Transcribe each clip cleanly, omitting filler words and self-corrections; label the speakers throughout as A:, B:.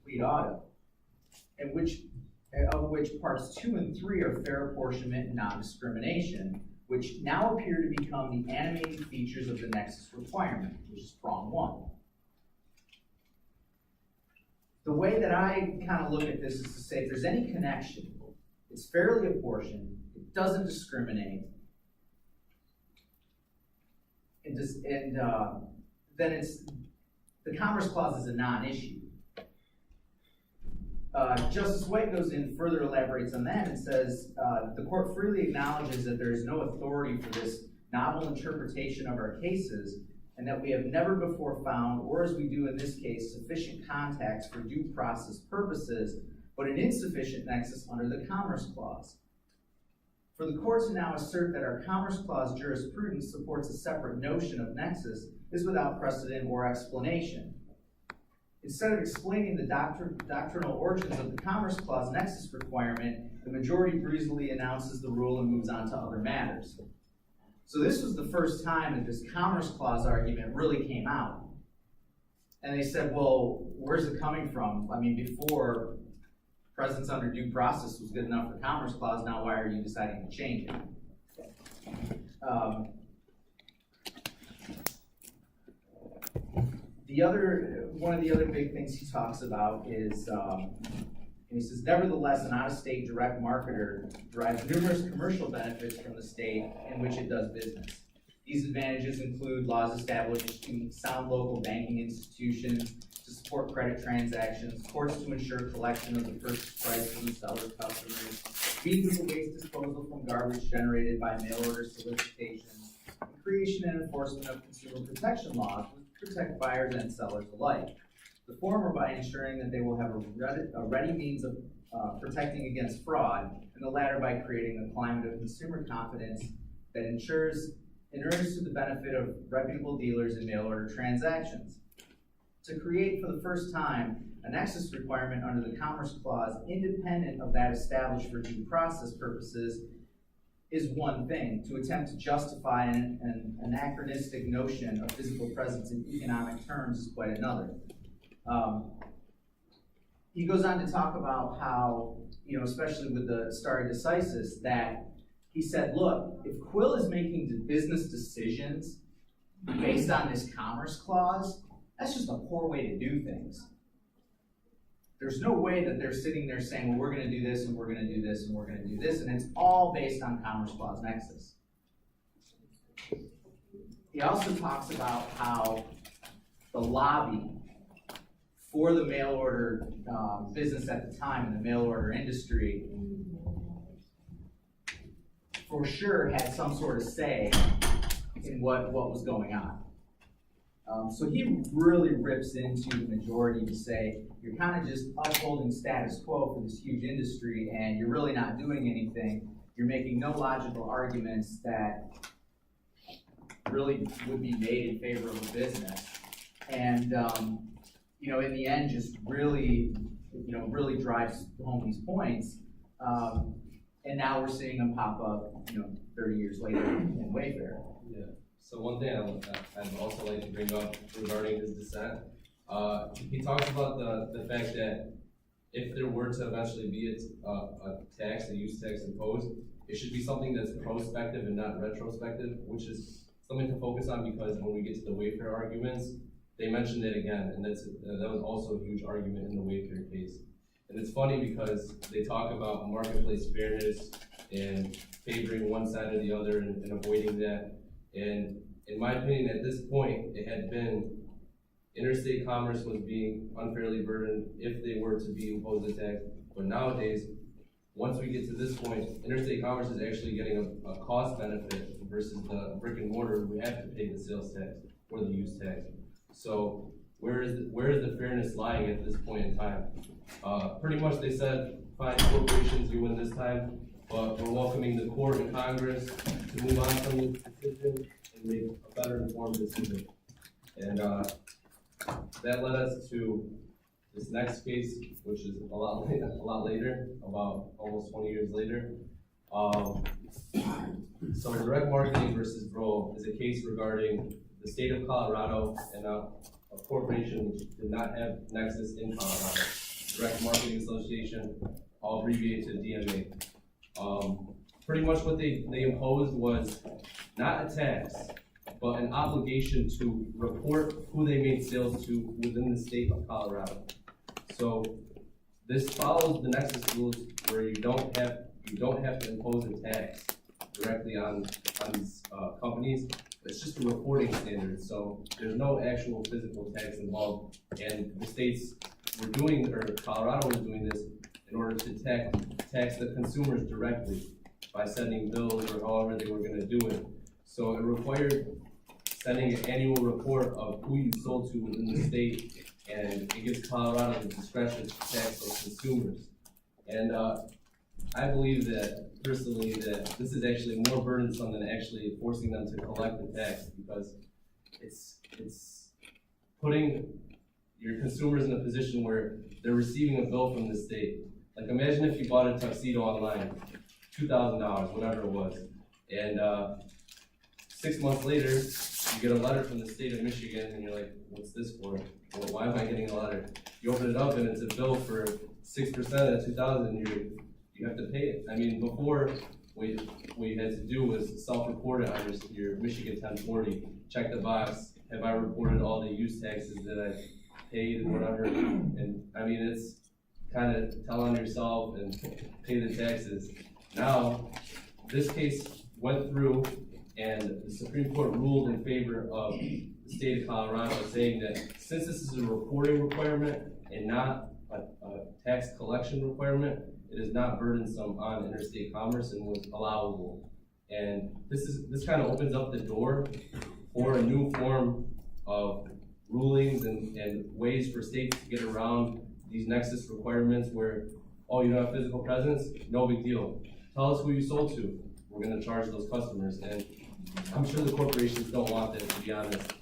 A: complete auto, of which parts 2 and 3 are fair apportionment and non-discrimination, which now appear to become the animating features of the nexus requirement, which is prong 1. The way that I kind of look at this is to say if there's any connection, it's fairly apportioned, it doesn't discriminate, then the Commerce Clause is a non-issue. Justice White goes in, further elaborates on that, and says, the court freely acknowledges that there is no authority for this novel interpretation of our cases, and that we have never before found, or as we do in this case, sufficient context for due process purposes, but an insufficient nexus under the Commerce Clause. For the court to now assert that our Commerce Clause jurisprudence supports a separate notion of nexus is without precedent or explanation. Instead of explaining the doctrinal origins of the Commerce Clause nexus requirement, the majority breezily announces the rule and moves on to other matters. So this was the first time that this Commerce Clause argument really came out. And they said, well, where's it coming from? I mean, before presence under due process was good enough for Commerce Clause, now why are you deciding to change it? One of the other big things he talks about is, and he says, nevertheless, an out-of-state direct marketer derives numerous commercial benefits from the state in which it does business. These advantages include laws establishing sound local banking institutions to support credit transactions, courts to ensure collection of the purchase price from the seller's customers, means of waste disposal from garbage generated by mail order solicitations, and creation and enforcement of consumer protection laws which protect buyers and sellers alike. The former by ensuring that they will have a ready means of protecting against fraud, and the latter by creating a climate of consumer confidence that inures to the benefit of reputable dealers in mail order transactions. To create for the first time a nexus requirement under the Commerce Clause independent of that established for due process purposes is one thing. To attempt to justify an anachronistic notion of physical presence in economic terms is quite another. He goes on to talk about how, especially with the stare decisis, that he said, look, if Quill is making business decisions based on this Commerce Clause, that's just a poor way to do things. There's no way that they're sitting there saying, well, we're going to do this, and we're going to do this, and we're going to do this, and it's all based on Commerce Clause nexus. He also talks about how the lobby for the mail order business at the time in the mail order industry for sure had some sort of say in what was going on. So he really rips into the majority to say, you're kind of just upholding status quo for this huge industry and you're really not doing anything. You're making no logical arguments that really would be made in favor of a business. And in the end, just really drives home these points. And now we're seeing them pop up, 30 years later in Wayfair.
B: Yeah. So one thing I'd also like to bring up regarding his dissent, he talks about the fact that if there were to eventually be a use tax imposed, it should be something that's prospective and not retrospective, which is something to focus on because when we get to the Wayfair arguments, they mentioned it again, and that was also a huge argument in the Wayfair case. And it's funny because they talk about marketplace fairness and favoring one side or the other and avoiding that. And in my opinion, at this point, it had been interstate commerce was being unfairly burdened if they were to be imposed a tax. But nowadays, once we get to this point, interstate commerce is actually getting a cost benefit versus the brick and mortar who have to pay the sales tax or the use tax. So where is the fairness lying at this point in time? Pretty much they said, fine, corporations, you win this time, but we're welcoming the court and Congress to move on from this decision and make a better informed decision. And that led us to this next case, which is a lot later, about almost 20 years later. So direct marketing versus Bro is a case regarding the state of Colorado and a corporation which did not have nexus in Colorado. Direct Marketing Association, all abbreviated to DMA. Pretty much what they imposed was not a tax, but an obligation to report who they made sales to within the state of Colorado. So this follows the Nexus rules where you don't have to impose a tax directly on these companies. It's just a reporting standard, so there's no actual physical tax involved. And the states were doing, or Colorado was doing this in order to tax the consumers directly by sending bills or however they were going to do it. So it required sending an annual report of who you sold to within the state, and it gives Colorado the discretion to tax those consumers. And I believe that, personally, that this is actually more burdensome than actually forcing them to collect the tax, because it's putting your consumers in a position where they're receiving a bill from the state. Like, imagine if you bought a tuxedo online, $2,000, whatever it was, and 6 months later, you get a letter from the state of Michigan, and you're like, what's this for? Well, why am I getting a letter? You open it up, and it's a bill for 6% of the $2,000, you have to pay it. I mean, before, what you had to do was self-report it on your Michigan 1040, check the box, have I reported all the use taxes that I paid and whatever, and I mean, it's kind of tell on yourself and pay the taxes. Now, this case went through, and the Supreme Court ruled in favor of the state of Colorado, saying that since this is a reporting requirement and not a tax collection requirement, it is not burdensome on interstate commerce and was allowable. And this kind of opens up the door for a new form of rulings and ways for states to get around these nexus requirements where, oh, you don't have physical presence? No big deal. Tell us who you sold to. We're going to charge those customers. And I'm sure the corporations don't want that, to be honest.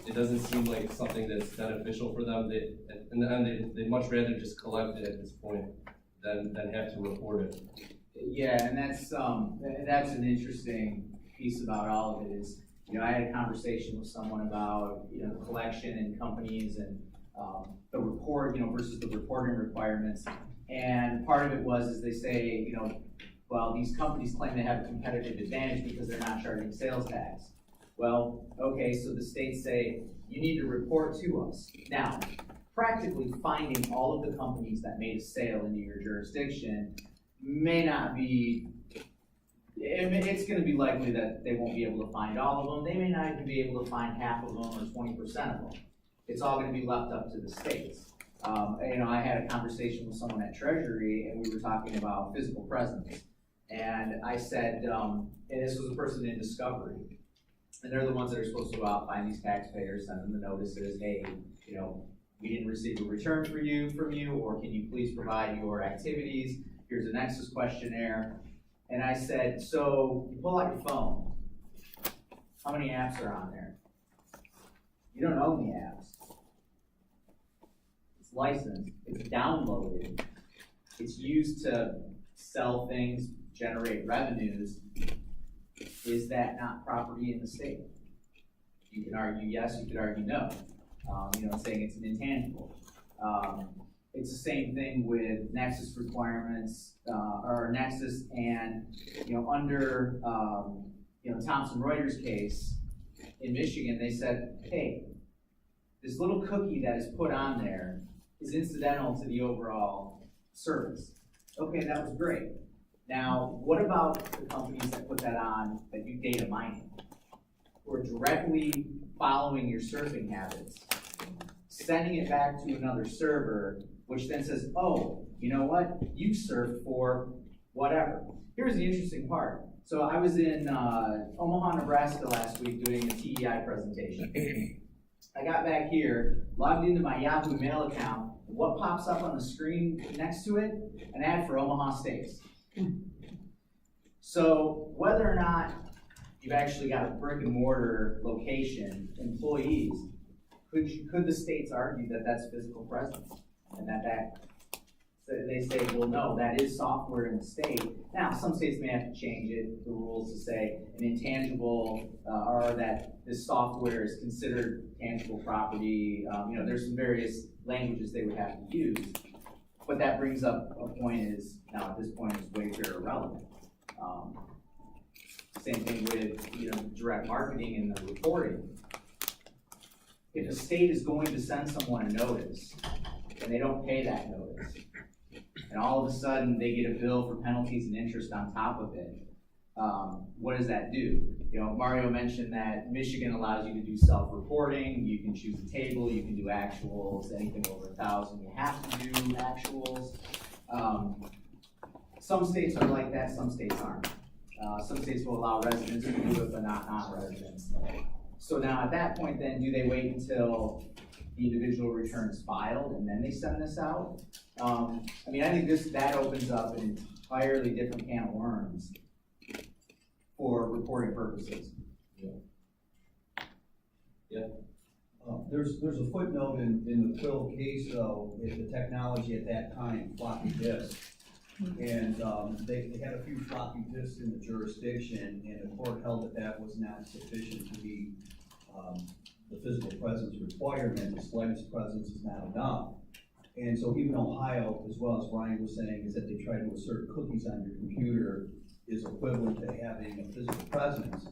B: It doesn't seem like something that's beneficial for them. They'd much rather just collect it at this point than have to report it.
A: Yeah, and that's an interesting piece about all of it is, I had a conversation with someone about, the collection and companies and the report, versus the reporting requirements. And part of it is they say, well, these companies claim they have a competitive advantage because they're not charging sales tax. Well, okay, so the states say, you need to report to us. Now, practically finding all of the companies that made a sale into your jurisdiction may not be, it's going to be likely that they won't be able to find all of them. They may not even be able to find half of them or 20% of them. It's all going to be left up to the states. I had a conversation with someone at Treasury, and we were talking about physical presence. And I said, and this was a person in Discovery, and they're the ones that are supposed to go out, find these taxpayers, send them the notices, hey, we didn't receive a return from you, or can you please provide your activities? Here's a Nexus questionnaire. And I said, so you pull out your phone. How many apps are on there? You don't own the apps. It's licensed, it's downloaded, it's used to sell things, generate revenues. Is that not property in the state? You can argue yes, you could argue no. Saying it's an intangible. It's the same thing with Nexus requirements, or Nexus and, under, Thomson Reuters case in Michigan, they said, hey, this little cookie that is put on there is incidental to the overall service. Okay, that was great. Now, what about the companies that put that on that do data mining, who are directly following your surfing habits, sending it back to another server, which then says, oh, you know what? You surfed for whatever. Here's the interesting part. So I was in Omaha, Nebraska last week doing a TEI presentation. I got back here, logged into my Yahoo Mail account. What pops up on the screen next to it? An ad for Omaha Steaks. So whether or not you've actually got a brick and mortar location, employees, could the states argue that that's physical presence and that's So they say, well, no, that is software in the state. Now, some states may have to change it, the rules to say an intangible, or that this software is considered tangible property. There's some various languages they would have to use. But that brings up a point is, now at this point, is Wayfair irrelevant. Same thing with, direct marketing and the reporting. If a state is going to send someone a notice, and they don't pay that notice, and all of a sudden they get a bill for penalties and interest on top of it, what does that do? Mario mentioned that Michigan allows you to do self-reporting. You can choose a table, you can do actuals, anything over 1,000, you have to do actuals. Some states are like that, some states aren't. Some states will allow residents to do it, but not non-residents. So now at that point then, do they wait until the individual returns filed and then they send this out? I think that opens up an entirely different can of worms for reporting purposes.
B: Yeah.
C: There's a footnote in the Quill case, though, the technology at that time, floppy disk. And they had a few floppy disks in the jurisdiction, and the court held that was not sufficient to meet the physical presence requirement. The slightest presence is not enough. And so even Ohio, as well as Brian was saying, is that they try to assert cookies on your computer is equivalent to having a physical presence.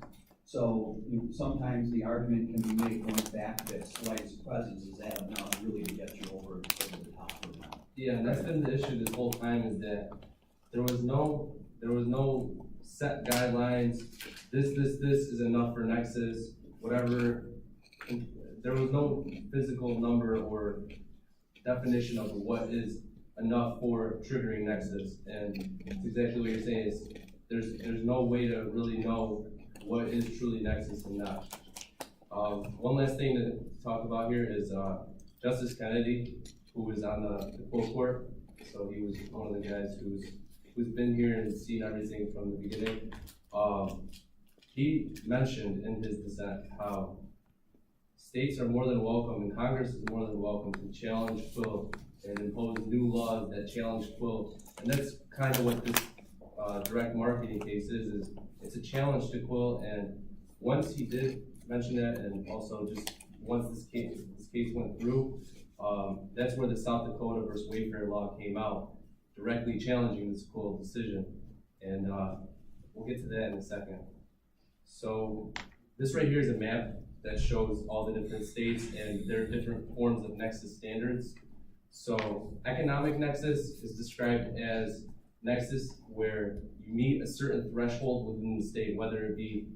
C: So sometimes the argument can be made going back that slightest presence is that enough really to get you over the top or not.
B: Yeah, and that's been the issue this whole time, is that there was no set guidelines. This is enough for Nexus, whatever. There was no physical number or definition of what is enough for triggering Nexus. And it's exactly what you're saying, is there's no way to really know what is truly Nexus and not. One last thing to talk about here is Justice Kennedy, who was on the full court. So he was one of the guys who's been here and seen everything from the beginning. He mentioned in his dissent how states are more than welcome, and Congress is more than welcome to challenge Quill and impose new laws that challenge Quill. And that's kind of what this direct marketing case is it's a challenge to Quill. And once he did mention that, and also just once this case went through, that's where the South Dakota versus Wayfair law came out, directly challenging this Quill decision. And we'll get to that in a second. So this right here is a map that shows all the different states and their different forms of nexus standards. So economic nexus is described as nexus where you meet a certain threshold within the state, whether it be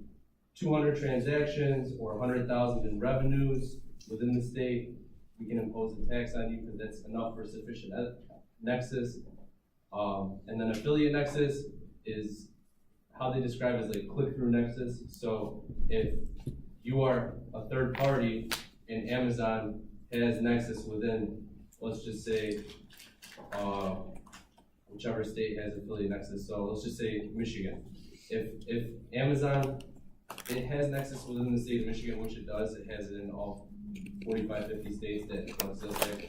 B: 200 transactions or 100,000 in revenues within the state. We can impose a tax on you because that's enough for sufficient nexus. And then affiliate nexus is how they describe it as like click-through nexus. So if you are a third party and Amazon has nexus within, let's just say, whichever state has affiliate nexus. So let's just say Michigan. If Amazon, it has nexus within the state of Michigan, which it does, it has it in all 45, 50 states that sales tax.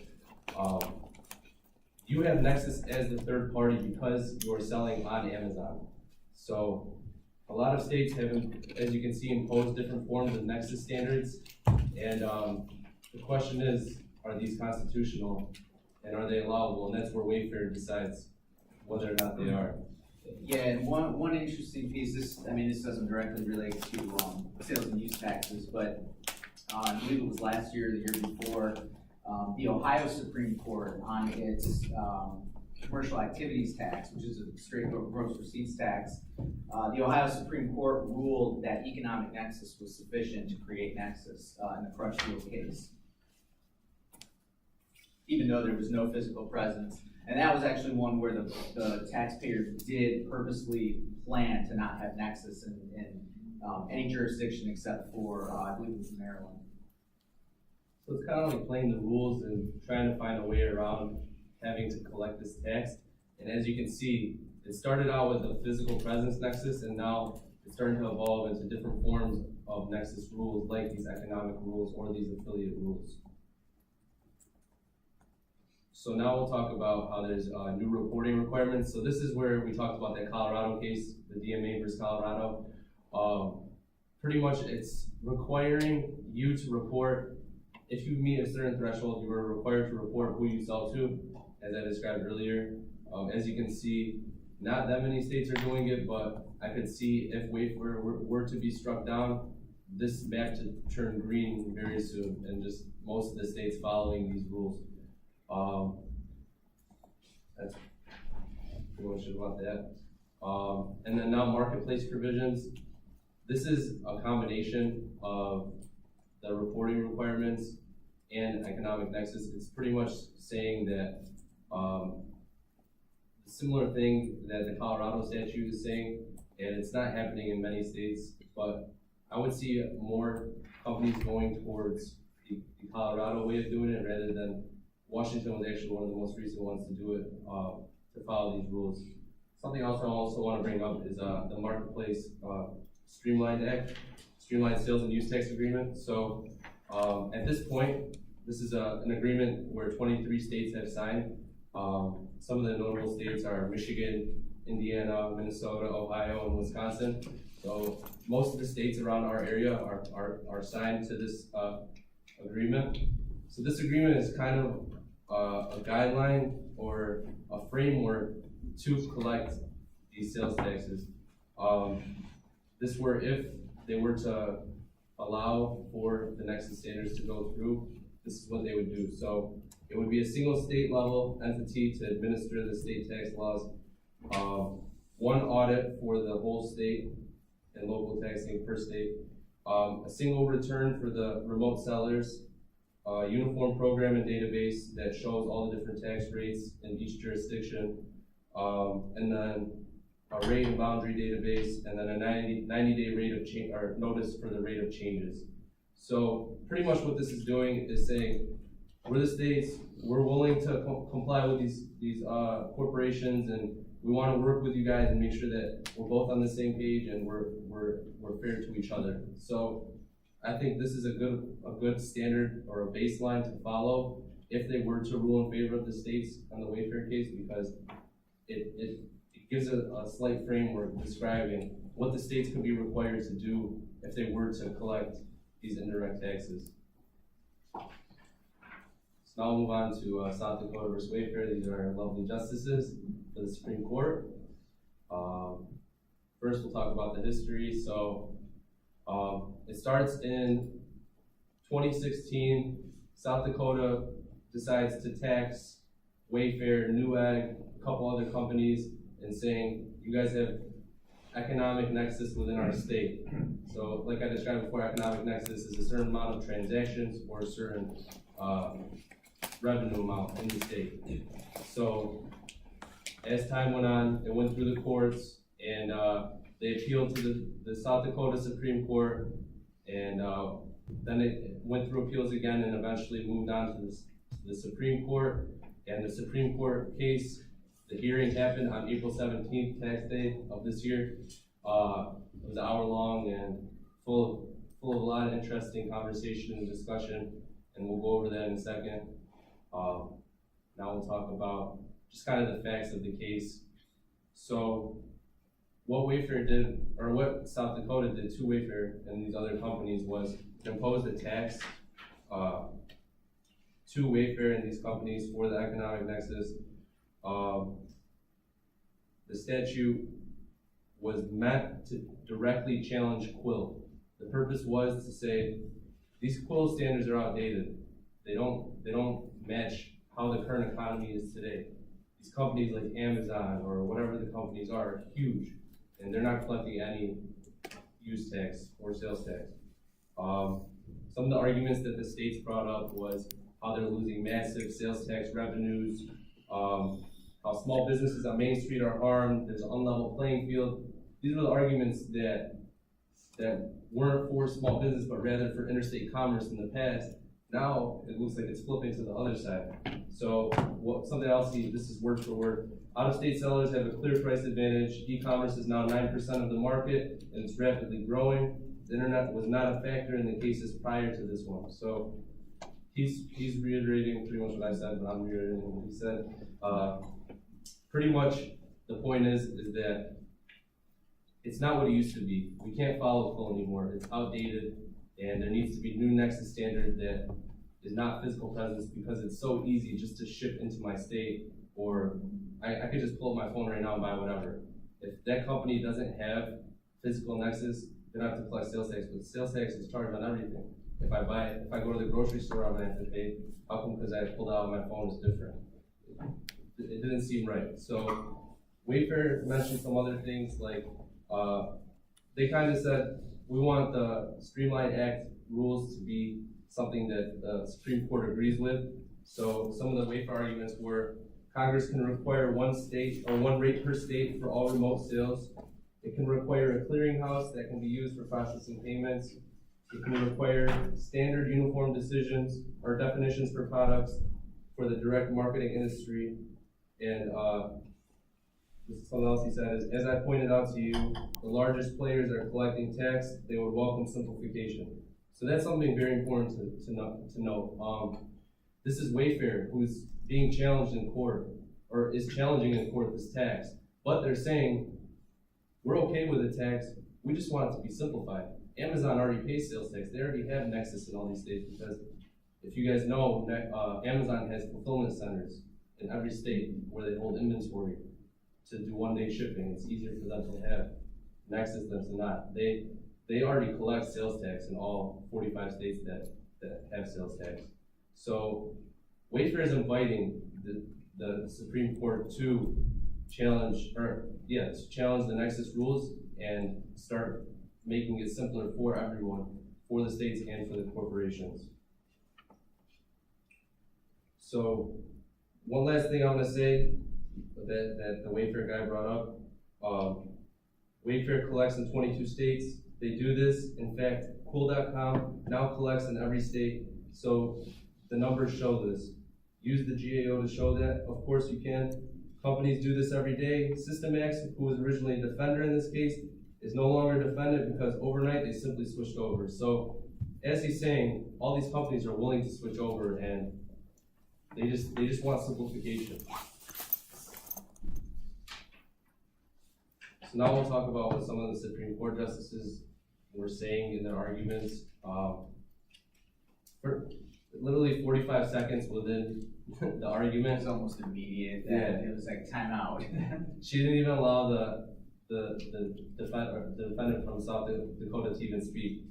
B: You have nexus as the third party because you are selling on Amazon. So a lot of states have, as you can see, imposed different forms of nexus standards. And the question is, are these constitutional and are they allowable? And that's where Wayfair decides whether or not they are.
A: Yeah, and one interesting piece, this doesn't directly relate to sales and use taxes, but I believe it was last year or the year before, the Ohio Supreme Court on its commercial activities tax, which is a straight gross receipts tax, the Ohio Supreme Court ruled that economic nexus was sufficient to create nexus in the Crutchfield case, even though there was no physical presence. And that was actually one where the taxpayer did purposely plan to not have nexus in any jurisdiction except for, I believe it was Maryland.
B: So it's kind of like playing the rules and trying to find a way around having to collect this tax. And as you can see, it started out with a physical presence nexus, and now it's starting to evolve into different forms of nexus rules, like these economic rules or these affiliate rules. So now we'll talk about how there's new reporting requirements. So this is where we talked about that Colorado case, the DMA versus Colorado. Pretty much it's requiring you to report, if you meet a certain threshold, you are required to report who you sell to, as I described earlier. As you can see, not that many states are doing it, but I could see if Wayfair were to be struck down, this map to turn green very soon, and just most of the states following these rules. That's pretty much about that. And then now marketplace provisions. This is a combination of the reporting requirements and economic nexus. It's pretty much saying that similar thing that the Colorado statute is saying, and it's not happening in many states, but I would see more companies going towards the Colorado way of doing it rather than Washington was actually one of the most recent ones to do it, to follow these rules. Something else I also want to bring up is the Marketplace Streamlined Act, Streamlined Sales and Use Tax Agreement. So at this point, this is an agreement where 23 states have signed. Some of the notable states are Michigan, Indiana, Minnesota, Ohio, and Wisconsin. So most of the states around our area are signed to this agreement. So this agreement is kind of a guideline or a framework to collect these sales taxes. This were if they were to allow for the Nexus standards to go through, this is what they would do. So it would be a single state level entity to administer the state tax laws, one audit for the whole state and local taxing per state, a single return for the remote sellers, a uniform program and database that shows all the different tax rates in each jurisdiction, and then a rate and boundary database, and then a 90-day rate of change or notice for the rate of changes. So pretty much what this is doing is saying, we're the states, we're willing to comply with these corporations, and we want to work with you guys and make sure that we're both on the same page and we're fair to each other. So I think this is a good standard or a baseline to follow if they were to rule in favor of the states on the Wayfair case, because it gives a slight framework describing what the states could be required to do if they were to collect these indirect taxes. So now we'll move on to South Dakota versus Wayfair. These are our lovely justices for the Supreme Court. First, we'll talk about the history. So it starts in 2016. South Dakota decides to tax Wayfair, Newegg, a couple other companies, and saying, you guys have economic nexus within our state. So like I described before, economic nexus is a certain amount of transactions or a certain revenue amount in the state. So as time went on, it went through the courts, and they appealed to the South Dakota Supreme Court, and then it went through appeals again and eventually moved on to the Supreme Court. And the Supreme Court case, the hearing happened on April 17th, tax day of this year. It was an hour long and full of a lot of interesting conversation and discussion, and we'll go over that in a second. Now we'll talk about just kind of the facts of the case. So what Wayfair did, or what South Dakota did to Wayfair and these other companies, was impose a tax to Wayfair and these companies for the economic nexus. The statute was meant to directly challenge Quill. The purpose was to say, these Quill standards are outdated. They don't match how the current economy is today. These companies like Amazon or whatever the companies are huge, and they're not collecting any use tax or sales tax. Some of the arguments that the states brought up was how they're losing massive sales tax revenues, how small businesses on Main Street are harmed, there's an unlevel playing field. These are the arguments that weren't for small business, but rather for interstate commerce in the past. Now, it looks like it's flipping to the other side. So, something else, this is word for word. Out-of-state sellers have a clear price advantage. E-commerce is now 9% of the market, and it's rapidly growing. The internet was not a factor in the cases prior to this one. So, he's reiterating pretty much what I said, but I'm reiterating what he said. Pretty much the point is that it's not what it used to be. We can't follow flow anymore. It's outdated, and there needs to be new Nexus standard that is not physical presence, because it's so easy just to ship into my state, or I could just pull up my phone right now and buy whatever. If that company doesn't have physical Nexus, they don't have to collect sales tax, but sales tax is charged on everything. If I go to the grocery store, I'm gonna have to pay. How come? Because I pulled out my phone is different. It didn't seem right. So Wayfair mentioned some other things, like they kind of said, we want the Streamline Act rules to be something that the Supreme Court agrees with. So some of the Wayfair arguments were, Congress can require one state or one rate per state for all remote sales. It can require a clearinghouse that can be used for processing payments. It can require standard uniform decisions or definitions for products for the direct marketing industry. And this is something else he said is, as I pointed out to you, the largest players are collecting tax. They would welcome simplification. So that's something very important to know. This is Wayfair, who's being challenged in court, or is challenging in court this tax. But they're saying, we're okay with the tax, we just want it to be simplified. Amazon already pays sales tax. They already have Nexus in all these states, because if you guys know, Amazon has fulfillment centers in every state where they hold inventory to do one-day shipping. It's easier for them to have Nexus than to not. They already collect sales tax in all 45 states that have sales tax. So Wayfair is inviting the Supreme Court to challenge the Nexus rules and start making it simpler for everyone, for the states and for the corporations. So one last thing I'm gonna say that the Wayfair guy brought up. Wayfair collects in 22 states. They do this. In fact, Cool.com now collects in every state. So the numbers show this. Use the GAO to show that. Of course you can. Companies do this every day. Systemax, who was originally a defender in this case, is no longer a defendant because overnight they simply switched over. So as he's saying, all these companies are willing to switch over, and they just want simplification. So now we'll talk about what some of the Supreme Court justices were saying in their arguments. For literally 45 seconds within the argument.
D: It was almost immediate.
B: Yeah.
D: It was like time out.
B: She didn't even allow the defendant from South Dakota to even speak.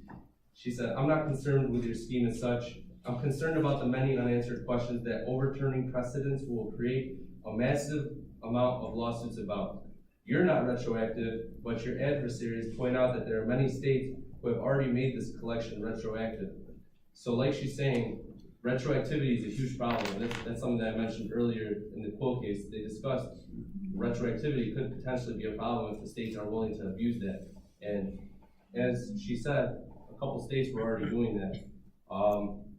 B: She said, I'm not concerned with your scheme as such. I'm concerned about the many unanswered questions that overturning precedents will create a massive amount of lawsuits about. You're not retroactive, but your adversaries point out that there are many states who have already made this collection retroactive. So like she's saying, retroactivity is a huge problem. That's something that I mentioned earlier in the Quill case. They discussed retroactivity could potentially be a problem if the states are willing to abuse that. And as she said, a couple states were already doing that.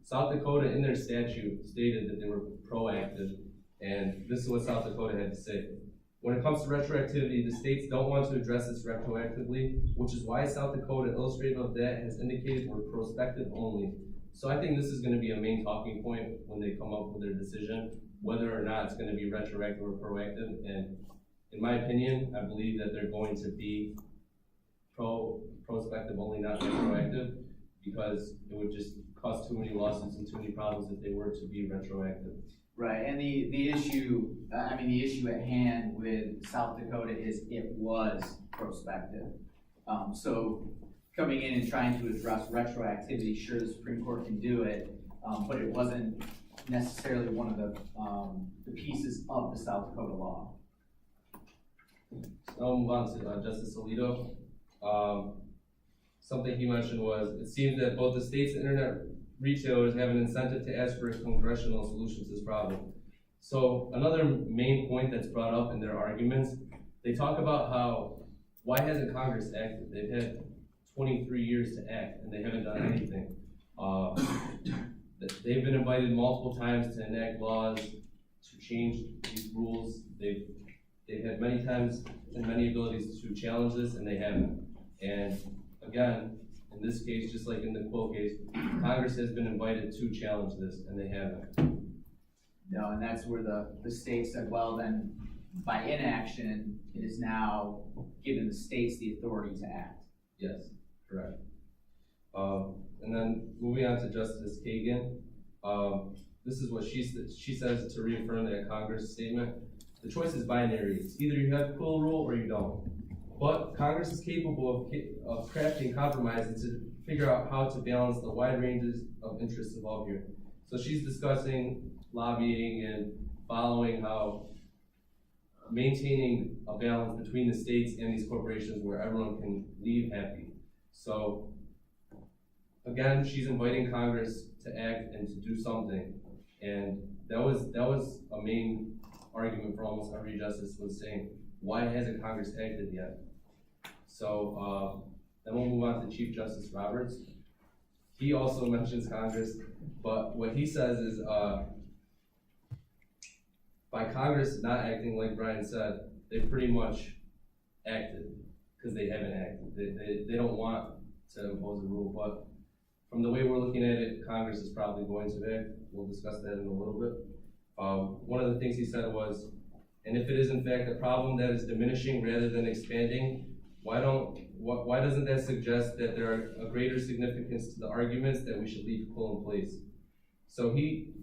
B: South Dakota in their statute stated that they were proactive, and this is what South Dakota had to say. When it comes to retroactivity, the states don't want to address this retroactively, which is why South Dakota, illustrative of that, has indicated we're prospective only. So I think this is going to be a main talking point when they come up with their decision, whether or not it's going to be retroactive or proactive. And in my opinion, I believe that they're going to be prospective only, not retroactive, because it would just cause too many lawsuits and too many problems if they were to be retroactive.
D: Right, and the issue at hand with South Dakota is it was prospective. So coming in and trying to address retroactivity, sure, the Supreme Court can do it, but it wasn't necessarily one of the pieces of the South Dakota law.
B: I'll move on to Justice Alito. Something he mentioned was, it seems that both the states and internet retailers have an incentive to ask for a congressional solution to this problem. So another main point that's brought up in their arguments, they talk about why hasn't Congress acted? They've had 23 years to act and they haven't done anything. They've been invited multiple times to enact laws, to change these rules. They've had many times and many abilities to challenge this, and they haven't. And again, in this case, just like in the Quill case, Congress has been invited to challenge this, and they haven't.
D: No, and that's where the state said, well, then, by inaction, it is now giving the states the authority to act.
B: Yes, correct. And then moving on to Justice Kagan, this is what she says to reaffirm that Congress statement. The choice is binary. It's either you have Quill rule or you don't. But Congress is capable of crafting compromises to figure out how to balance the wide ranges of interests involved here. So she's discussing lobbying and following how maintaining a balance between the states and these corporations where everyone can leave happy. So again, she's inviting Congress to act and to do something. And that was a main argument for almost every justice, was saying, why hasn't Congress acted yet? So then we'll move on to Chief Justice Roberts. He also mentions Congress, but what he says is, by Congress not acting, like Brian said, they pretty much acted, because they haven't acted. They don't want to impose a rule, but from the way we're looking at it, Congress is probably going to act. We'll discuss that in a little bit. One of the things he said was, and if it is in fact a problem that is diminishing rather than expanding, why doesn't that suggest that there are a greater significance to the arguments that we should leave Quill in place? So he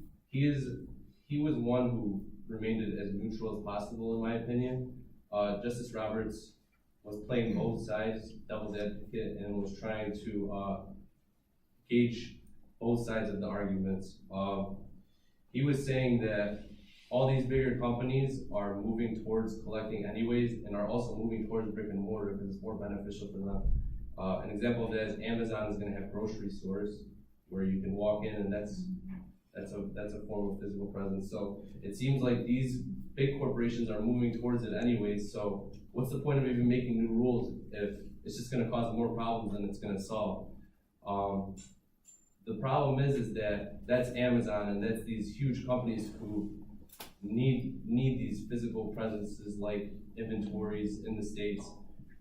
B: was one who remained as neutral as possible, in my opinion. Justice Roberts was playing both sides, devil's advocate, and was trying to gauge both sides of the arguments. He was saying that all these bigger companies are moving towards collecting anyways, and are also moving towards brick and mortar because it's more beneficial for them. An example of that is Amazon is going to have grocery stores where you can walk in, and that's a form of physical presence. So it seems like these big corporations are moving towards it anyways. So what's the point of even making new rules if it's just going to cause more problems than it's going to solve? The problem is that that's Amazon, and that's these huge companies who need these physical presences like inventories in the States.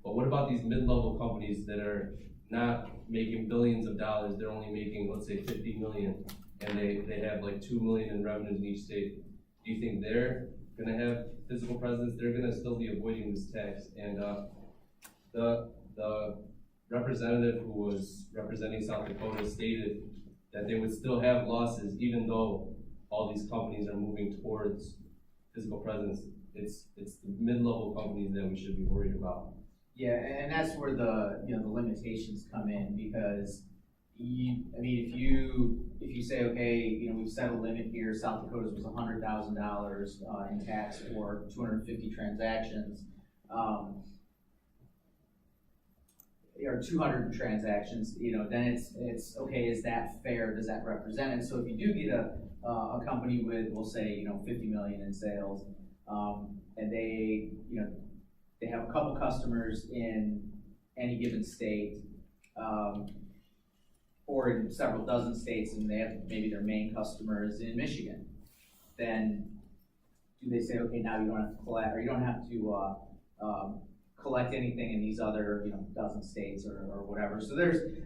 B: But what about these mid-level companies that are not making billions of dollars? They're only making, let's say, 50 million, and they have like 2 million in revenues in each state. Do you think they're gonna have physical presence? They're gonna still be avoiding this tax. And the representative who was representing South Dakota stated that they would still have losses even though all these companies are moving towards physical presence. It's the mid-level companies that we should be worried about.
D: Yeah, and that's where the limitations come in, because if you say, okay, we've set a limit here, South Dakota's was $100,000 in tax for 250 transactions, or 200 transactions, then it's okay, is that fair? Does that represent it? So if you do get a company with, we'll say, 50 million in sales, and they have a couple customers in any given state, or in several dozen states, and they have maybe their main customers in Michigan, then do they say, okay, now you don't have to collect, or you don't have to collect anything in these other dozen states or whatever? So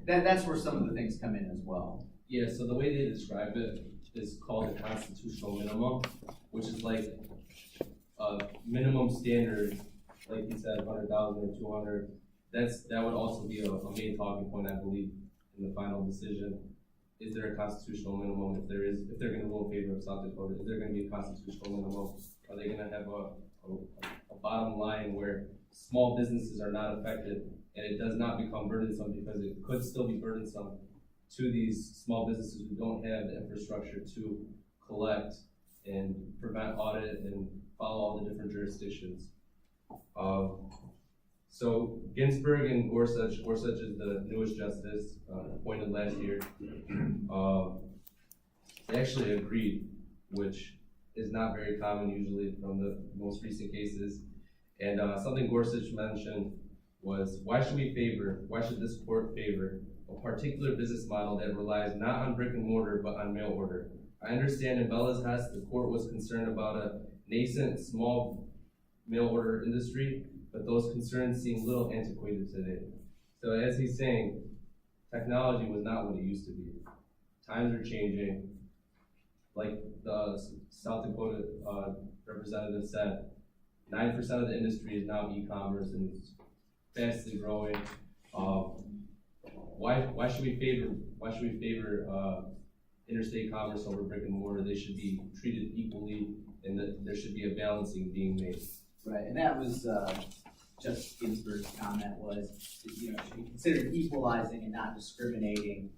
D: that's where some of the things come in as well.
B: Yeah, so the way they describe it is called a constitutional minimum, which is like a minimum standard, like you said, 100,000 or 200. That would also be a main talking point, I believe, in the final decision. Is there a constitutional minimum? If they're going to rule in favor of South Dakota, is there going to be a constitutional minimum? Are they going to have a bottom line where small businesses are not affected and it does not become burdensome, because it could still be burdensome to these small businesses who don't have the infrastructure to collect and prevent audit and follow all the different jurisdictions. So Ginsburg and Gorsuch is the newest justice appointed last year. They actually agreed, which is not very common usually from the most recent cases. And something Gorsuch mentioned was, why should this court favor a particular business model that relies not on brick and mortar but on mail order? I understand in Bella's Hess, the court was concerned about a nascent small mail order industry, but those concerns seem a little antiquated today. So as he's saying, technology was not what it used to be. Times are changing. Like the South Dakota representative said, 9% of the industry is now e-commerce and it's fastly growing. Why should we favor interstate commerce over brick and mortar? They should be treated equally, and that there should be a balancing being made.
D: Right, and that was, Justice Ginsburg's comment was, you know, should be considered equalizing and not discriminating.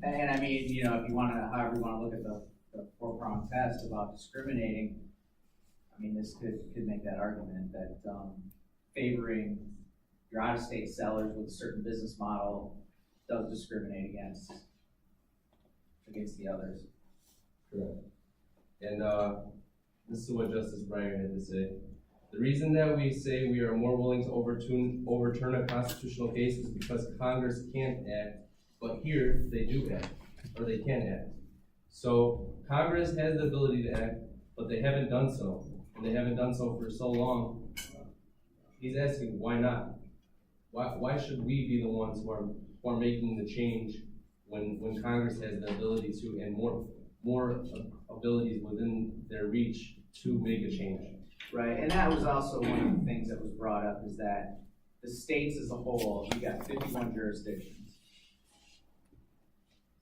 D: And I mean, you know, if you wanna, however you wanna look at the four-pronged test about discriminating, I mean, this could make that argument that, favoring your out-of-state sellers with a certain business model does discriminate against the others.
B: Correct. And this is what Justice Breyer had to say. The reason that we say we are more willing to overturn a constitutional case is because Congress can't act, but here they do act, or they can act. So Congress has the ability to act, but they haven't done so, and they haven't done so for so long. He's asking, why not? Why should we be the ones who are making the change when Congress has the ability to, and more abilities within their reach to make a change?
D: Right, and that was also one of the things that was brought up, is that the states as a whole, you got 51 jurisdictions.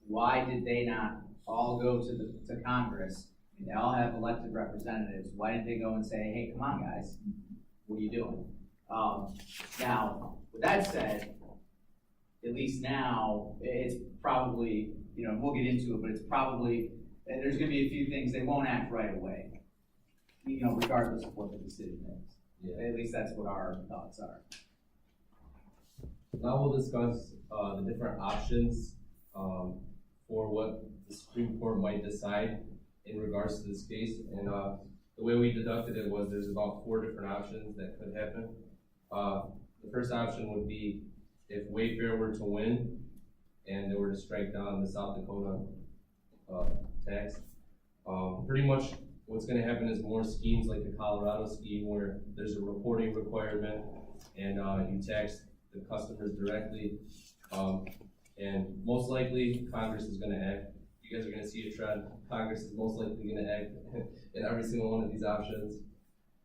D: Why did they not all go to Congress? I mean, they all have elected representatives. Why didn't they go and say, hey, come on, guys, what are you doing? Now, with that said, at least now, it's probably, you know, we'll get into it, but it's probably, there's gonna be a few things they won't act right away, you know, regardless of what the decision is.
B: Yeah.
D: At least that's what our thoughts are.
B: Now we'll discuss the different options for what the Supreme Court might decide in regards to this case. And the way we deducted it was there's about 4 different options that could happen. The first option would be if Wayfair were to win and they were to strike down the South Dakota tax. Pretty much what's going to happen is more schemes like the Colorado scheme where there's a reporting requirement and you tax the customers directly. And most likely Congress is going to act. You guys are going to see a trend. Congress is most likely going to act in every single one of these options.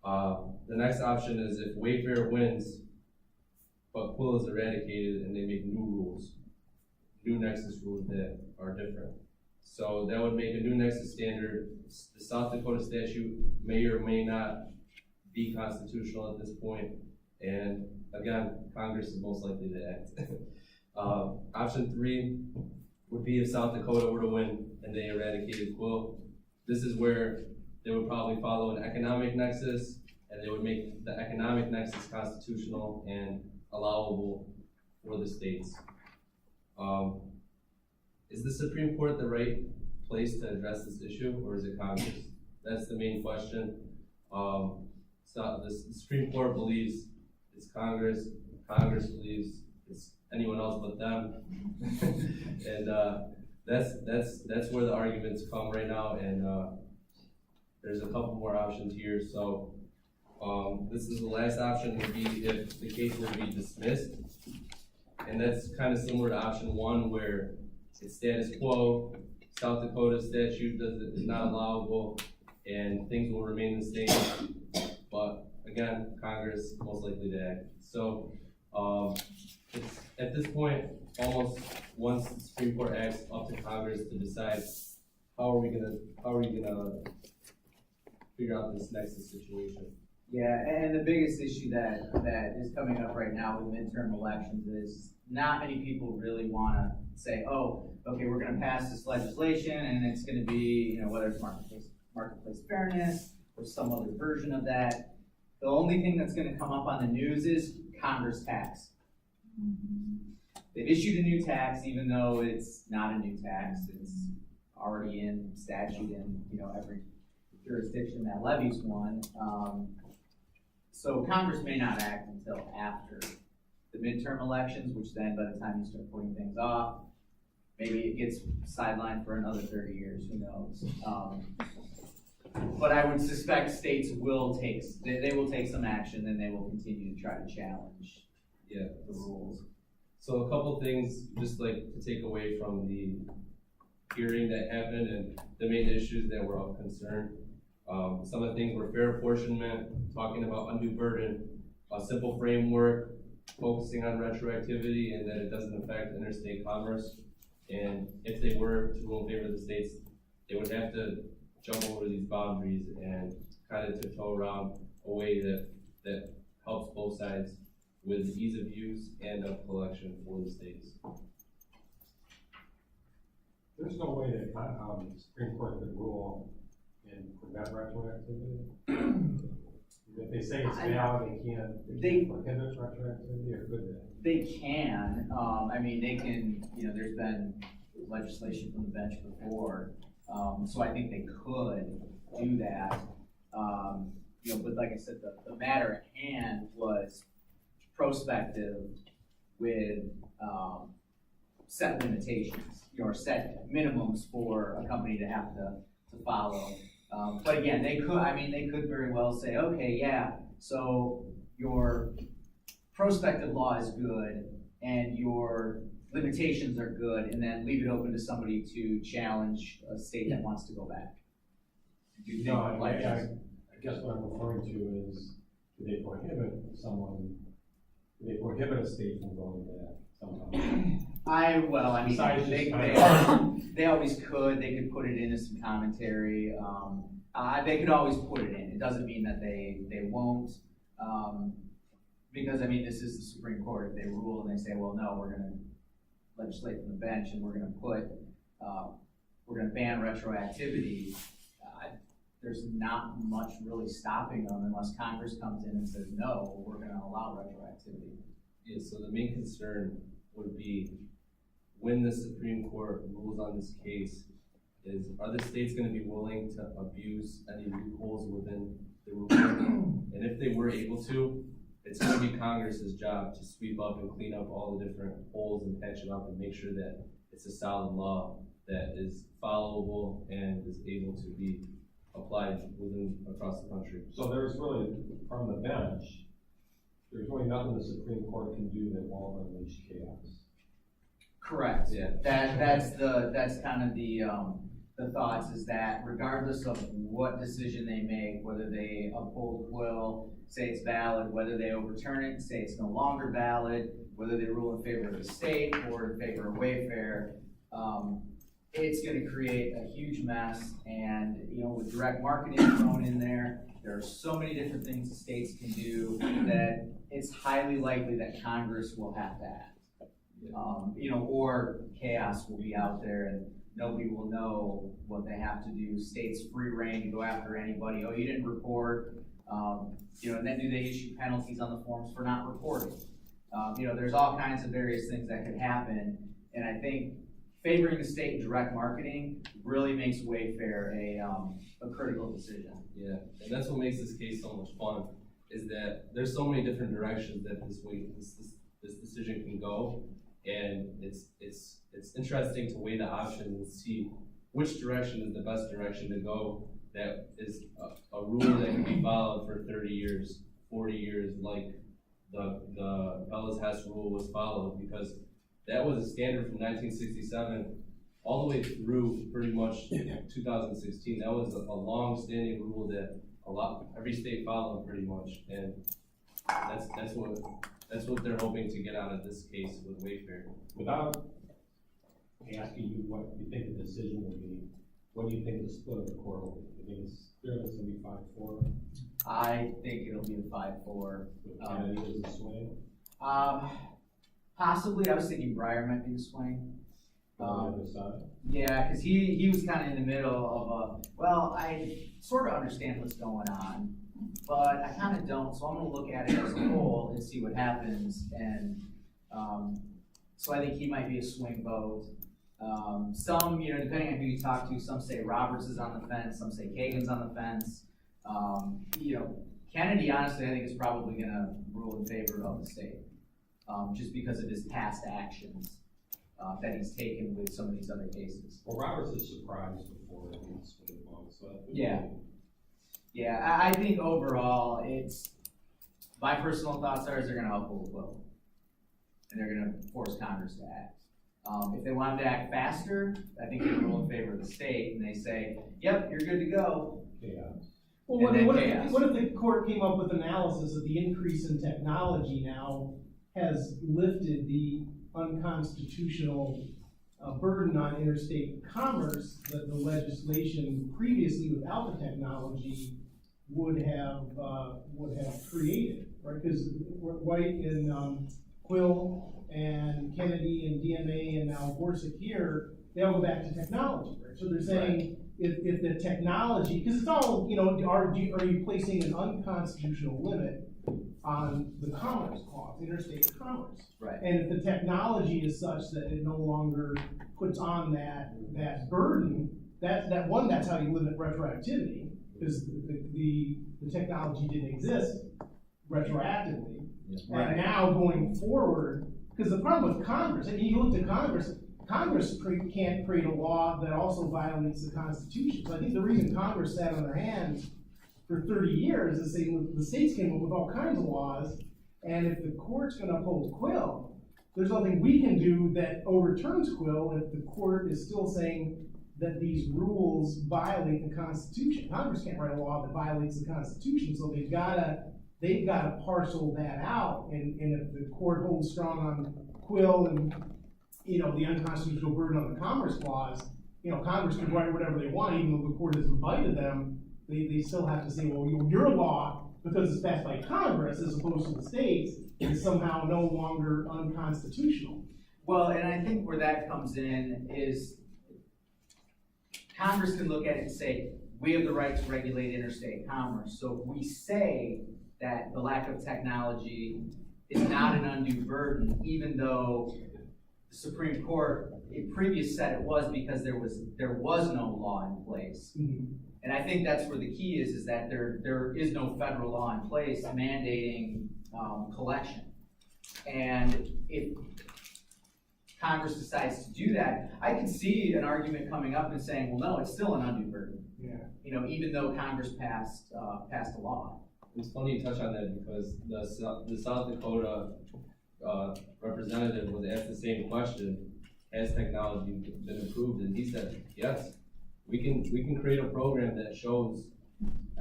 B: The next option is if Wayfair wins, but Quill is eradicated and they make new rules, new nexus rules that are different. So that would make a new nexus standard. The South Dakota statute may or may not be constitutional at this point. And again, Congress is most likely to act. Option 3 would be if South Dakota were to win and they eradicated Quill. This is where they would probably follow an economic nexus, and they would make the economic nexus constitutional and allowable for the states. Is the Supreme Court the right place to address this issue, or is it Congress? That's the main question. So the Supreme Court believes it's Congress. Congress believes it's anyone else but them. And that's where the arguments come right now. And there's a couple more options here. So this is the last option would be if the case were to be dismissed. And that's kind of similar to option 1 where it's status quo, South Dakota statute is not allowable, and things will remain the same. But again, Congress most likely to act. So it's at this point, almost once the Supreme Court acts, up to Congress to decide how are we gonna figure out this nexus situation.
D: Yeah, and the biggest issue that is coming up right now with midterm elections is not many people really want to say, oh, okay, we're going to pass this legislation and it's going to be, you know, whether it's marketplace fairness or some other version of that. The only thing that's going to come up on the news is Congress tax. They've issued a new tax, even though it's not a new tax. It's already in statute in, you know, every jurisdiction that levies one. So Congress may not act until after the midterm elections, which then by the time you start putting things off, maybe it gets sidelined for another 30 years, who knows. But I would suspect states will they will take some action, and they will continue to try to challenge the rules.
B: So a couple things, just like to take away from the hearing that happened and the main issues that were of concern. Some of the things were fair apportionment, talking about undue burden, a simple framework, focusing on retroactivity and that it doesn't affect interstate commerce. And if they were to rule in favor of the states, they would have to jump over these boundaries and kind of tiptoe around a way that helps both sides with ease of use and of collection for the states.
E: There's no way that, the Supreme Court could rule and prevent retroactivity? If they say it's valid, they can't prohibit retroactivity, or could they?
D: They can, I mean, they can, there's been legislation from the bench before, so I think they could do that. But like I said, the matter at hand was prospective with, set limitations, or set minimums for a company to have to follow. But again, they could very well say, okay, yeah, so your prospective law is good and your limitations are good, and then leave it open to somebody to challenge a state that wants to go back. Do you think
E: No,
D: like
E: I guess what I'm referring to is, do they prohibit a state from going back sometimes?
D: Besides just they always could. They could put it into some commentary. They could always put it in. It doesn't mean that they won't. Because this is the Supreme Court. If they rule and they say, well, no, we're going to legislate from the bench and we're going to ban retroactivity. There's not much really stopping them unless Congress comes in and says, no, we're going to allow retroactivity.
B: Yeah, so the main concern would be when the Supreme Court rules on this case is, are the states going to be willing to abuse any loopholes within the rule? And if they were able to, it's going to be Congress's job to sweep up and clean up all the different holes and patch it up and make sure that it's a solid law that is followable and is able to be applied across the country.
E: So there's really, from the bench, there's really nothing the Supreme Court can do that won't unleash chaos.
D: Correct.
B: Yeah.
D: That's kind of the thoughts, is that regardless of what decision they make, whether they uphold Quill, say it's valid, whether they overturn it and say it's no longer valid, whether they rule in favor of the state or in favor of Wayfair, it's going to create a huge mess. And with direct marketing thrown in there are so many different things the states can do that it's highly likely that Congress will have to act. Or chaos will be out there and nobody will know what they have to do. States free reign to go after anybody. Oh, you didn't report. And then do they issue penalties on the forms for not reporting? There's all kinds of various things that could happen. And I think favoring the state in direct marketing really makes Wayfair a critical decision.
B: Yeah, and that's what makes this case so much fun, is that there's so many different directions that this decision can go. And it's interesting to weigh the options and see which direction is the best direction to go. That is a rule that can be followed for 30 years, 40 years, like the Bellas Hess rule was followed, because that was a standard from 1967 all the way through pretty much 2016. That was a long-standing rule that every state followed pretty much, and that's what they're hoping to get out of this case with Wayfair.
E: Without asking you what you think the decision will be, what do you think the split of the court will be? Do you think it's going to be 5-4?
D: I think it'll be a 5-4.
E: Kennedy is a swing?
D: Possibly. I was thinking Breyer might be the swing.
E: On the other side?
D: Yeah, because he was kind of in the middle of I sort of understand what's going on, but I kind of don't, so I'm going to look at it as a whole and see what happens. And so I think he might be a swing vote. Some, depending on who you talk to, some say Roberts is on the fence, some say Kagan's on the fence. Kennedy, honestly, I think is probably going to rule in favor of the state, just because of his past actions that he's taken with some of these other cases.
E: Well, Roberts is surprised before he swing vote, so
D: Yeah, I think overall, my personal thoughts are they're going to uphold Quill. and they're gonna force Congress to act. If they wanted to act faster, I think they rule in favor of the state, and they say, yep, you're good to go.
E: Chaos.
F: Well,
D: And then
F: what
D: chaos.
F: if the court came up with analysis that the increase in technology now has lifted the unconstitutional burden on interstate commerce that the legislation previously without the technology would have created, right? Because White and Quill and Kennedy and DMA and now Gorsuch here, they all go back to technology, right? So they're saying if the technology, because it's all, are you placing an unconstitutional limit on the commerce clause, interstate commerce?
D: Right.
F: And if the technology is such that it no longer puts on that burden, that's how you limit retroactivity, because the technology didn't exist retroactively.
D: Right.
F: And now going forward, because the problem with Congress, and you look to Congress can't create a law that also violates the Constitution. So I think the reason Congress sat on their hands for 30 years is saying the states came up with all kinds of laws, and if the court's gonna uphold Quill, there's nothing we can do that overturns Quill if the court is still saying that these rules violate the Constitution. Congress can't write a law that violates the Constitution, so they've gotta parcel that out, and if the court holds strong on Quill and, the unconstitutional burden on the Commerce Clause, Congress can write whatever they want, even though the court has invited them, they still have to say, well, your law, because it's passed by Congress as opposed to the states, is somehow no longer unconstitutional.
D: Well, and I think where that comes in is Congress can look at it and say, we have the right to regulate interstate commerce. So if we say that the lack of technology is not an undue burden, even though the Supreme Court in previous said it was because there was no law in place.
F: Mm-hmm.
D: And I think that's where the key is that there is no federal law in place mandating collection. And if Congress decides to do that, I can see an argument coming up and saying, well, no, it's still an undue burden.
F: Yeah.
D: Even though Congress passed a law.
B: It's funny you touch on that because the South Dakota representative was asked the same question, has technology been improved? And he said, yes, we can create a program that shows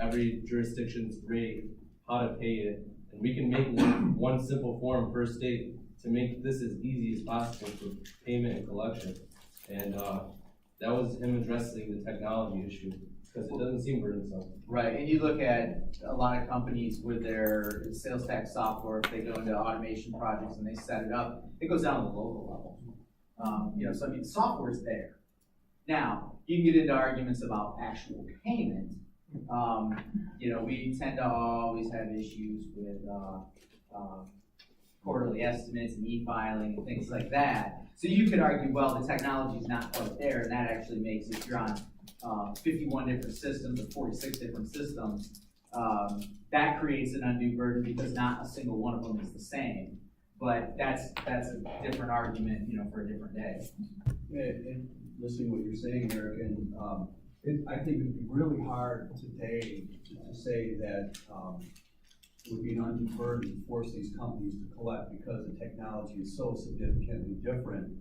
B: every jurisdiction's rate, how to pay it, and we can make one simple form per state to make this as easy as possible for payment and collection. And that was him addressing the technology issue, because it doesn't seem burdensome.
D: Right, and you look at a lot of companies with their sales tax software, if they go into automation projects and they set it up, it goes down to the local level. So the software's there. Now, you can get into arguments about actual payment. We tend to always have issues with quarterly estimates and e-filing and things like that. So you could argue, well, the technology's not quite there, and that actually makes, if you're on 51 different systems or 46 different systems, that creates an undue burden because not a single one of them is the same. But that's a different argument, for a different day.
C: And listening to what you're saying, Eric, and I think it'd be really hard today to say that it would be an undue burden to force these companies to collect because the technology is so significantly different.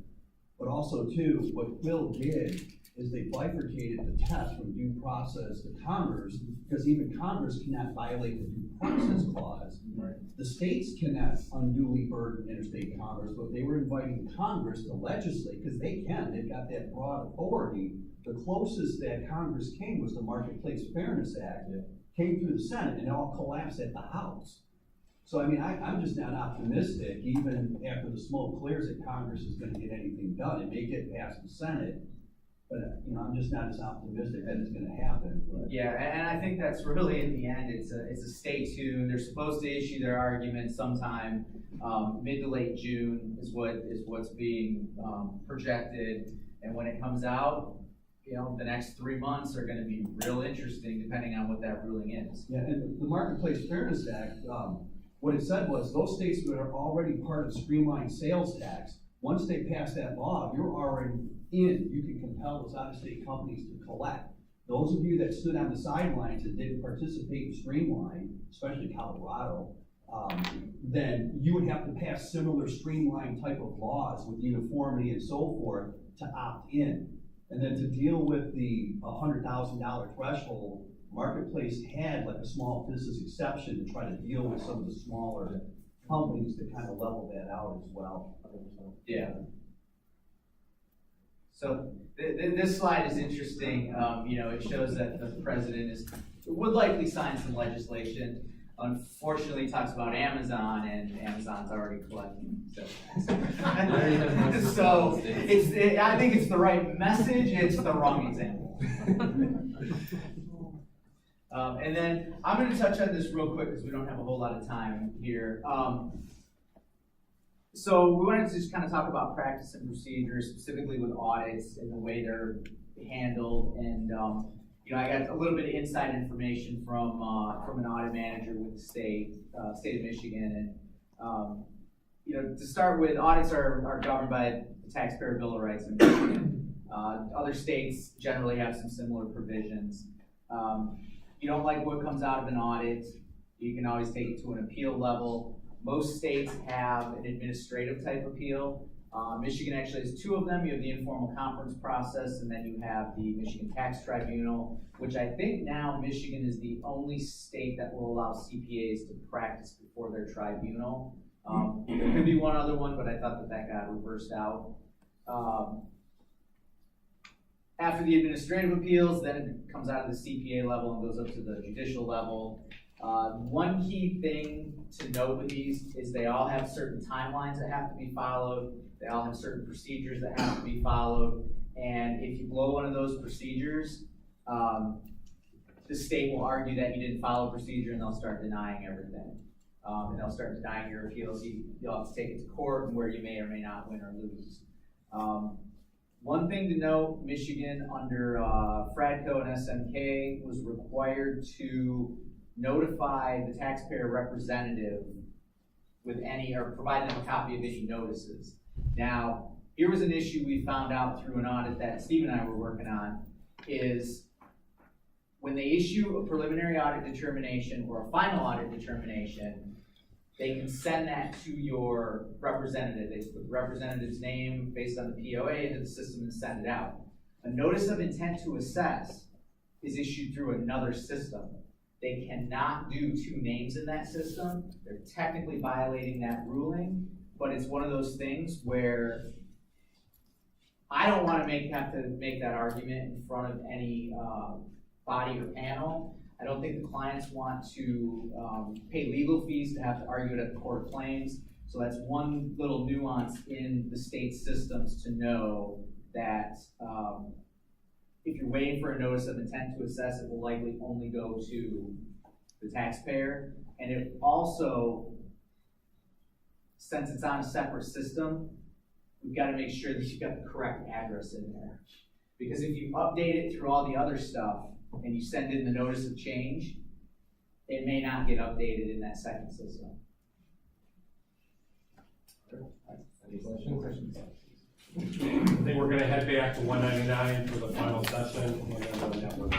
C: But also, too, what Quill did is they bifurcated the test from due process to commerce, because even Congress cannot violate the due process clause.
D: Right.
C: The states cannot unduly burden interstate commerce, but they were inviting Congress to legislate, because they've got that broad authority. The closest that Congress came was the Marketplace Fairness Act. It came through the Senate and it all collapsed at the House. So I'm just not optimistic, even after the smoke clears, that Congress is gonna get anything done. It may get past the Senate, but I'm just not as optimistic that it's gonna happen. But.
D: Yeah, and I think that's really, in the end, it's a stay tuned. They're supposed to issue their argument sometime mid to late June is what's being projected. And when it comes out, the next 3 months are gonna be real interesting depending on what that ruling is.
C: Yeah, and the Marketplace Fairness Act, what it said was those states that are already part of streamlined sales tax, once they pass that law, you're already in. You can compel those out-of-state companies to collect. Those of you that stood on the sidelines and didn't participate in streamline, especially Colorado, then you would have to pass similar streamlined type of laws with uniformity and so forth to opt in. And then to deal with the $100,000 threshold, Marketplace had like a small business exception to try to deal with some of the smaller companies to kind of level that out as well.
D: Yeah. So this slide is interesting. You know, it shows that the president would likely sign some legislation. Unfortunately, it talks about Amazon, and Amazon's already collecting sales tax. So I think it's the right message. It's the wrong example. And then I'm going to touch on this real quick because we don't have a whole lot of time here. So we wanted to just kind of talk about practice and procedures, specifically with audits and the way they're handled. And you know, I got a little bit of inside information from an audit manager with the state of Michigan. And you know, to start with, audits are governed by the Taxpayer Bill of Rights in Michigan. Other states generally have some similar provisions. You don't like what comes out of an audit, you can always take it to an appeal level. Most states have an administrative type appeal. Michigan actually has two of them. You have the informal conference process, and then you have the Michigan Tax Tribunal, which I think now Michigan is the only state that will allow CPAs to practice before their tribunal. There could be one other one, but I thought that got reversed out. After the administrative appeals, then it comes out of the CPA level and goes up to the judicial level. One key thing to note with these is they all have certain timelines that have to be followed. They all have certain procedures that have to be followed. And if you blow one of those procedures, the state will argue that you didn't follow procedure, and they'll start denying everything. And they'll start denying your appeals. You'll have to take it to court, and where you may or may not win or lose. One thing to note, Michigan under FRADCO and SMK was required to notify the taxpayer representative with any, or provide them a copy of any notices. Now, here was an issue we found out through an audit that Steve and I were working on, is when they issue a preliminary audit determination or a final audit determination, they can send that to your representative. They put the representative's name based on the POA into the system and send it out. A notice of intent to assess is issued through another system. They cannot do two names in that system. They're technically violating that ruling, but it's one of those things where I don't want to have to make that argument in front of any body or panel. I don't think the clients want to pay legal fees to have to argue it at the Court of Claims. So that's one little nuance in the state systems to know that if you're waiting for a notice of intent to assess, it will likely only go to the taxpayer. And it also, since it's on a separate system, we've got to make sure that you've got the correct address in there. Because if you update it through all the other stuff and you send in the notice of change, it may not get updated in that second system.
B: Any questions?
E: I think we're gonna head back to 199 for the final session, and then the network.